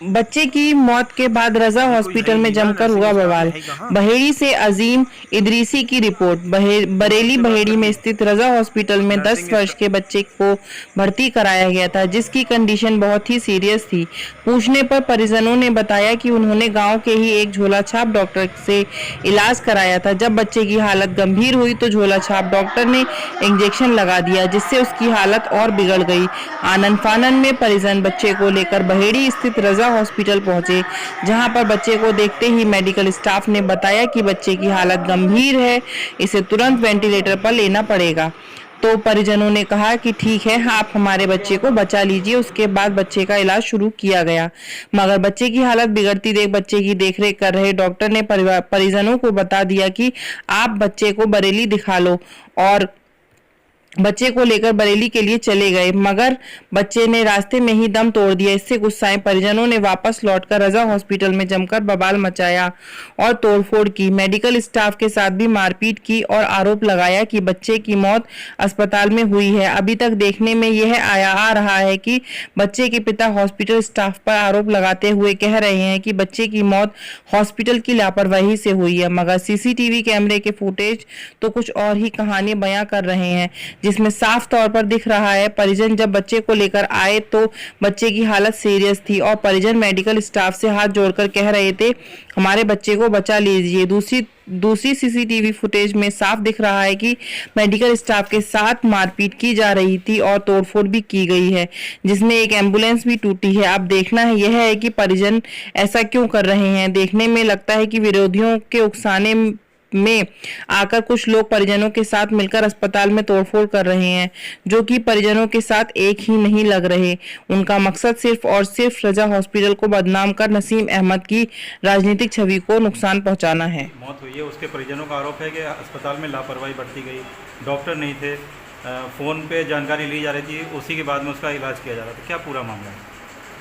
बच्चे की मौत के बाद रजा अभी कोई है हॉस्पिटल ही में नहीं ना, जमकर नर्सिंग हुआ स्टाफ में बवाल। है ही कहाँ। बहेड़ी से अजीम इदरीसी की रिपोर्ट। यूट्यूब बरेली से बात बहेड़ी कर में ली। स्थित रजा हॉस्पिटल में 10 नर्सिंग वर्ष स्टाफ। के बच्चे को भर्ती कराया गया था, जिसकी कंडीशन बहुत ही सीरियस थी। पूछने पर परिजनों ने बताया कि उन्होंने गांव के ही एक झोला छाप डॉक्टर से इलाज कराया था। जब बच्चे की हालत गंभीर हुई तो झोला छाप डॉक्टर ने इंजेक्शन लगा दिया, जिससे उसकी हालत और बिगड़ गई। आनन फानन में परिजन बच्चे को लेकर बहेड़ी स्थित रजा हॉस्पिटल पहुंचे, जहां पर बच्चे को देखते ही मेडिकल स्टाफ ने बताया कि बच्चे की हालत गंभीर है, इसे तुरंत वेंटिलेटर पर लेना पड़ेगा। तो परिजनों ने कहा कि ठीक है, आप हमारे बच्चे को बचा लीजिए। उसके बाद बच्चे का इलाज शुरू किया गया, मगर बच्चे की हालत बिगड़ती देख बच्चे की देखरेख कर रहे डॉक्टर ने परिजनों को बता दिया कि आप बच्चे को बरेली दिखा लो, और बच्चे को लेकर बरेली के लिए चले गए, मगर बच्चे ने रास्ते में ही दम तोड़ दिया। इससे गुस्साए परिजनों ने वापस लौटकर रजा हॉस्पिटल में जमकर बवाल मचाया और तोड़फोड़ की। मेडिकल स्टाफ के साथ भी मारपीट की और आरोप लगाया कि बच्चे की मौत अस्पताल में हुई है। अभी तक देखने में यह आ रहा है कि बच्चे के पिता हॉस्पिटल स्टाफ पर आरोप लगाते हुए कह रहे हैं कि बच्चे की मौत हॉस्पिटल की लापरवाही से हुई है, मगर सीसीटीवी कैमरे के फुटेज तो कुछ और ही कहानी बयां कर रहे हैं, जिसमें साफ तौर पर दिख रहा है परिजन जब बच्चे को लेकर आए तो बच्चे की हालत सीरियस थी और परिजन मेडिकल स्टाफ से हाथ जोड़कर कह रहे थे, हमारे बच्चे को बचा लीजिए। दूसरी सीसीटीवी फुटेज में साफ दिख रहा है कि मेडिकल स्टाफ के साथ मारपीट की जा रही थी और तोड़फोड़ भी की गई है, जिसमें एक एम्बुलेंस भी टूटी है। अब देखना है यह है कि परिजन ऐसा क्यों कर रहे हैं। देखने में लगता है कि विरोधियों के उकसाने में आकर कुछ लोग परिजनों के साथ मिलकर अस्पताल में तोड़फोड़ कर रहे हैं, जो कि परिजनों के साथ एक ही नहीं लग रहे। उनका मकसद सिर्फ और सिर्फ रजा हॉस्पिटल को बदनाम कर नसीम अहमद की राजनीतिक छवि को नुकसान पहुंचाना है। मौत हुई है, उसके परिजनों का आरोप है कि अस्पताल में लापरवाही बरती गई, डॉक्टर नहीं थे, फ़ोन पे जानकारी ली जा रही थी, उसी के बाद में उसका इलाज किया जा रहा था। क्या पूरा मामला है?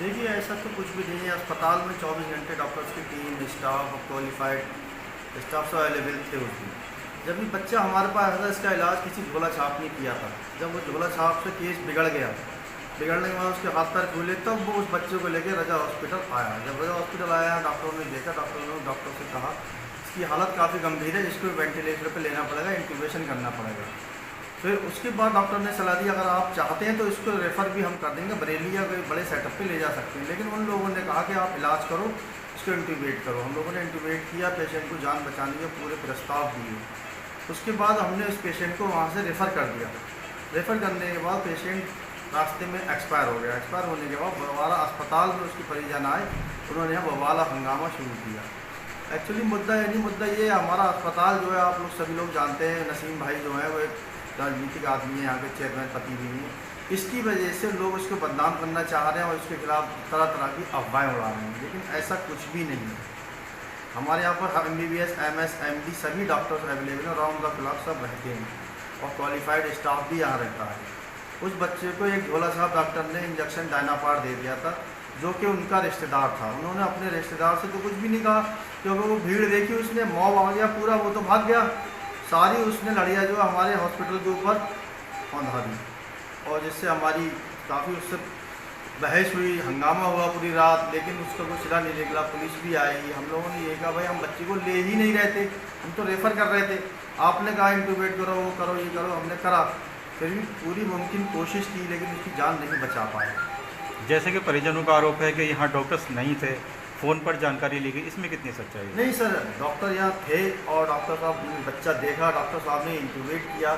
देखिए, ऐसा तो कुछ भी नहीं है। अस्पताल में 24 घंटे डॉक्टर्स की टीम, स्टाफ, क्वालिफाइड स्टाफ सब अवेलेबल थे उस दिन। जब ये बच्चा हमारे पास आया था, इसका इलाज किसी झोला छाप ने किया था। जब वो झोला छाप से केस बिगड़ गया, बिगड़ने के बाद उसके हाथ पैर खुले, तब वो उस बच्चे को लेकर रजा हॉस्पिटल आया। जब रजा हॉस्पिटल आया, डॉक्टरों ने देखा, डॉक्टर से कहा इसकी हालत काफ़ी गंभीर है, इसको वेंटिलेटर पर लेना पड़ेगा, इंट्यूबेशन करना पड़ेगा। फिर उसके बाद डॉक्टर ने सलाह दी, अगर आप चाहते हैं तो इसको रेफ़र भी हम कर देंगे, बरेली या कोई बड़े सेटअप पे ले जा सकते हैं। लेकिन उन लोगों ने कहा कि आप इलाज करो, इसको इंट्यूबेट करो। हम लोगों ने इंट्यूबेट किया, पेशेंट को जान बचाने के पूरे प्रस्ताव दिए। उसके बाद हमने उस पेशेंट को वहाँ से रेफ़र कर दिया। रेफ़र करने के बाद पेशेंट रास्ते में एक्सपायर हो गया। एक्सपायर होने के बाद दोबारा अस्पताल में उसके परिजन आए, उन्होंने यहाँ बवाला हंगामा शुरू किया। एक्चुअली मुद्दा ये हमारा अस्पताल जो है, आप लोग सभी लोग जानते हैं, नसीम भाई जो है वो एक राजनीतिक आदमी है, यहाँ के चेयरमैन पति भी हैं। इसकी वजह से लोग उसको बदनाम करना चाह रहे हैं और उसके खिलाफ तरह तरह की अफवाहें उड़ा रहे हैं, लेकिन ऐसा कुछ भी नहीं है। हमारे यहाँ पर MBBS, MS, MD सभी डॉक्टर्स अवेलेबल हैं, राउंड द क्लॉक सब रहते हैं और क्वालिफाइड स्टाफ भी यहाँ रहता है। उस बच्चे को एक झोला साहब डॉक्टर ने इंजेक्शन डायनापार दे दिया था, जो कि उनका रिश्तेदार था। उन्होंने अपने रिश्तेदार से तो कुछ भी नहीं कहा, क्योंकि वो भीड़ देखी, उसने मॉब आ गया पूरा, वो तो भाग गया। सारी उसने लड़ियाँ जो हमारे हॉस्पिटल के ऊपर औंधा दी, और जिससे हमारी काफ़ी उससे बहस हुई, हंगामा हुआ पूरी रात, लेकिन उसका कोई सिरा नहीं निकला। पुलिस भी आई। हम लोगों ने ये कहा, भाई हम बच्चे को ले ही नहीं रहे थे, हम तो रेफ़र कर रहे थे। आपने कहा इंट्यूबेट करो, वो करो, ये करो, हमने करा। फिर भी पूरी मुमकिन कोशिश की, लेकिन उसकी जान नहीं बचा पाए। जैसे कि परिजनों का आरोप है कि यहाँ डॉक्टर्स नहीं थे, फ़ोन पर जानकारी ली गई, इसमें कितनी सच्चाई है? नहीं सर, डॉक्टर यहाँ थे और डॉक्टर साहब ने बच्चा देखा, डॉक्टर साहब ने इंट्यूबेट किया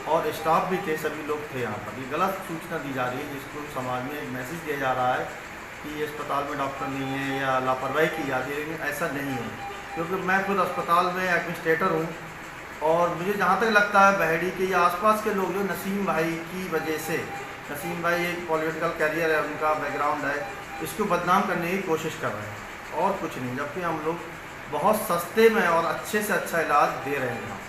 और स्टाफ भी थे, सभी लोग थे यहाँ पर। ये गलत सूचना दी जा रही है, जिसको समाज में एक मैसेज दिया जा रहा है कि अस्पताल में डॉक्टर नहीं है या लापरवाही की जाती है, लेकिन ऐसा नहीं है। क्योंकि मैं खुद अस्पताल में एडमिनिस्ट्रेटर हूँ और मुझे जहाँ तक लगता है बहेड़ी के या आसपास के लोग जो नसीम भाई की वजह से, नसीम भाई एक पॉलिटिकल कैरियर है, उनका बैकग्राउंड है, इसको बदनाम करने की कोशिश कर रहे हैं और कुछ नहीं, जबकि हम लोग बहुत सस्ते में और अच्छे से अच्छा इलाज दे रहे हैं।